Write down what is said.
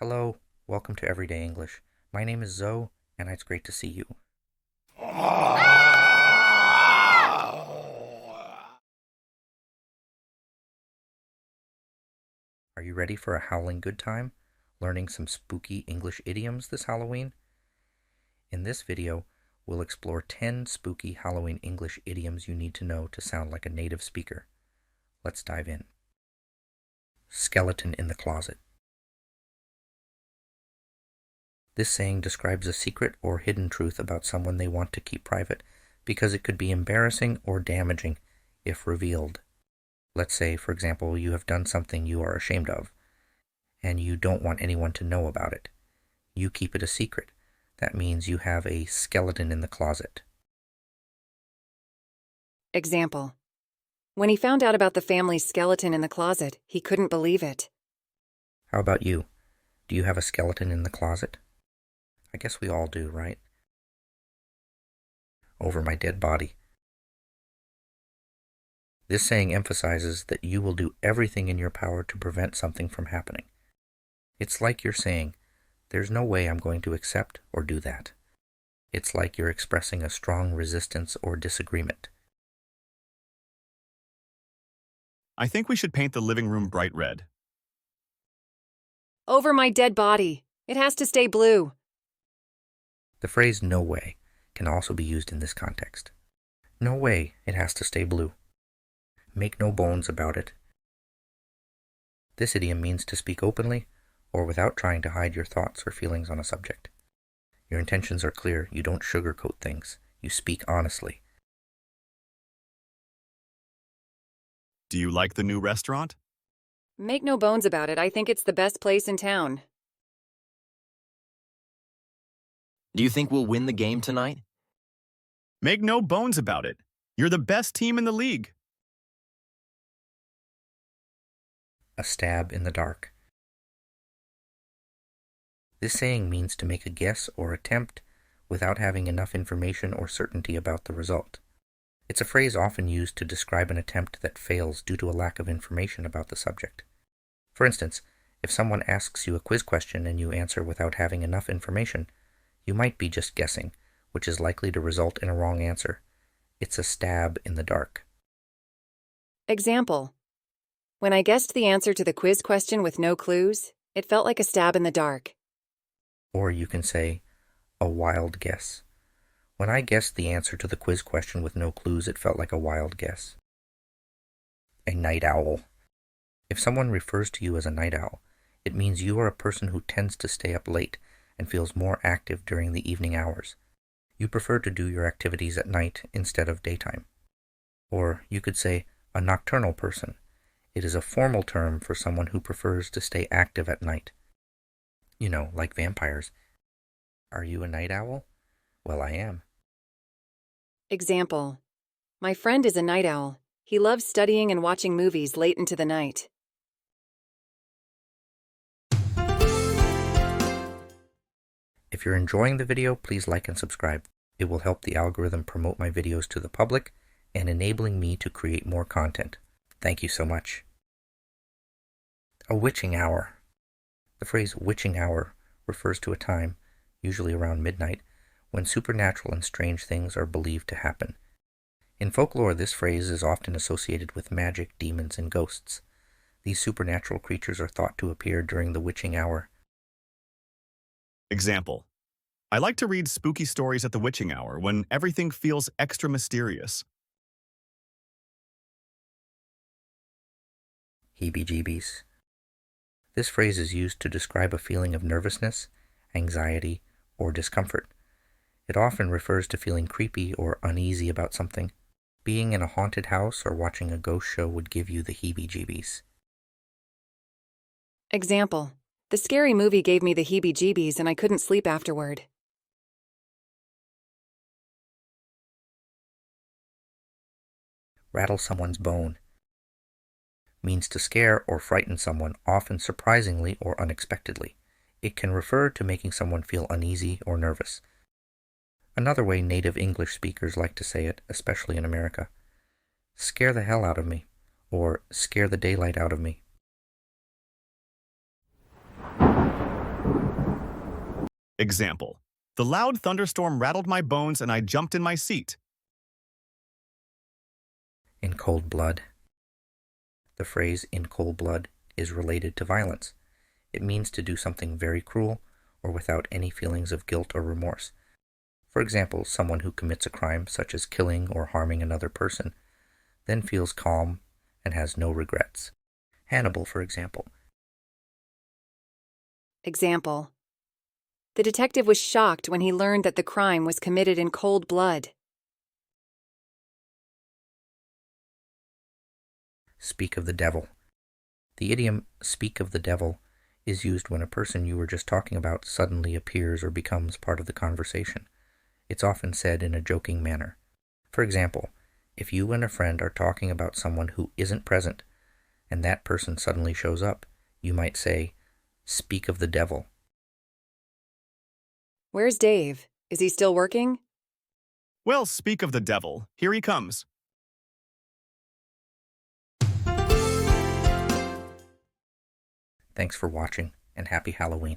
Hello, welcome to Everyday English. My name is Zoe, and it's great to see you. Are you ready for a howling good time, learning some spooky English idioms this Halloween? In this video, we'll explore 10 spooky Halloween English idioms you need to know to sound like a native speaker. Let's dive in. Skeleton in the closet. This saying describes a secret or hidden truth about someone they want to keep private because it could be embarrassing or damaging if revealed. Let's say, for example, you have done something you are ashamed of, and you don't want anyone to know about it. You keep it a secret. That means you have a skeleton in the closet. Example. When he found out about the family's skeleton in the closet, he couldn't believe it. How about you? Do you have a skeleton in the closet? I guess we all do, right? Over my dead body. This saying emphasizes that you will do everything in your power to prevent something from happening. It's like you're saying, there's no way I'm going to accept or do that. It's like you're expressing a strong resistance or disagreement. I think we should paint the living room bright red. Over my dead body. It has to stay blue. The phrase "no way" can also be used in this context. No way, it has to stay blue. Make no bones about it. This idiom means to speak openly or without trying to hide your thoughts or feelings on a subject. Your intentions are clear. You don't sugarcoat things. You speak honestly. Do you like the new restaurant? Make no bones about it, I think it's the best place in town. Do you think we'll win the game tonight? Make no bones about it. You're the best team in the league. A stab in the dark. This saying means to make a guess or attempt without having enough information or certainty about the result. It's a phrase often used to describe an attempt that fails due to a lack of information about the subject. For instance, if someone asks you a quiz question and you answer without having enough information, you might be just guessing, which is likely to result in a wrong answer. It's a stab in the dark. Example. When I guessed the answer to the quiz question with no clues, it felt like a stab in the dark. Or you can say, a wild guess. When I guessed the answer to the quiz question with no clues, it felt like a wild guess. A night owl. If someone refers to you as a night owl, it means you are a person who tends to stay up late and feels more active during the evening hours. You prefer to do your activities at night instead of daytime. Or you could say a nocturnal person. It is a formal term for someone who prefers to stay active at night. You know, like vampires. Are you a night owl? Well, I am. Example. My friend is a night owl. He loves studying and watching movies late into the night. If you're enjoying the video, please like and subscribe. It will help the algorithm promote my videos to the public and enabling me to create more content. Thank you so much. A witching hour. The phrase witching hour refers to a time, usually around midnight, when supernatural and strange things are believed to happen. In folklore, this phrase is often associated with magic, demons, and ghosts. These supernatural creatures are thought to appear during the witching hour. Example. I like to read spooky stories at the witching hour when everything feels extra mysterious. HEebie-Jeebies. This phrase is used to describe a feeling of nervousness, anxiety, or discomfort. It often refers to feeling creepy or uneasy about something. Being in a haunted house or watching a ghost show would give you the HEebie-Jeebies. Example. The scary movie gave me the HEebie-Jeebies and I couldn't sleep afterward. Rattle someone's bone. Means to scare or frighten someone, often surprisingly or unexpectedly. It can refer to making someone feel uneasy or nervous. Another way native English speakers like to say it, especially in America, scare the hell out of me, or scare the daylight out of me. Example. The loud thunderstorm rattled my bones and I jumped in my seat. In cold blood. The phrase in cold blood is related to violence. It means to do something very cruel or without any feelings of guilt or remorse. For example, someone who commits a crime such as killing or harming another person then feels calm and has no regrets. Hannibal, for example. Example. The detective was shocked when he learned that the crime was committed in cold blood. Speak of the devil. The idiom speak of the devil is used when a person you were just talking about suddenly appears or becomes part of the conversation. It's often said in a joking manner. For example, if you and a friend are talking about someone who isn't present and that person suddenly shows up, you might say, speak of the devil. Where's Dave? Is he still working? Well, speak of the devil. Here he comes. Thanks for watching, and happy Halloween.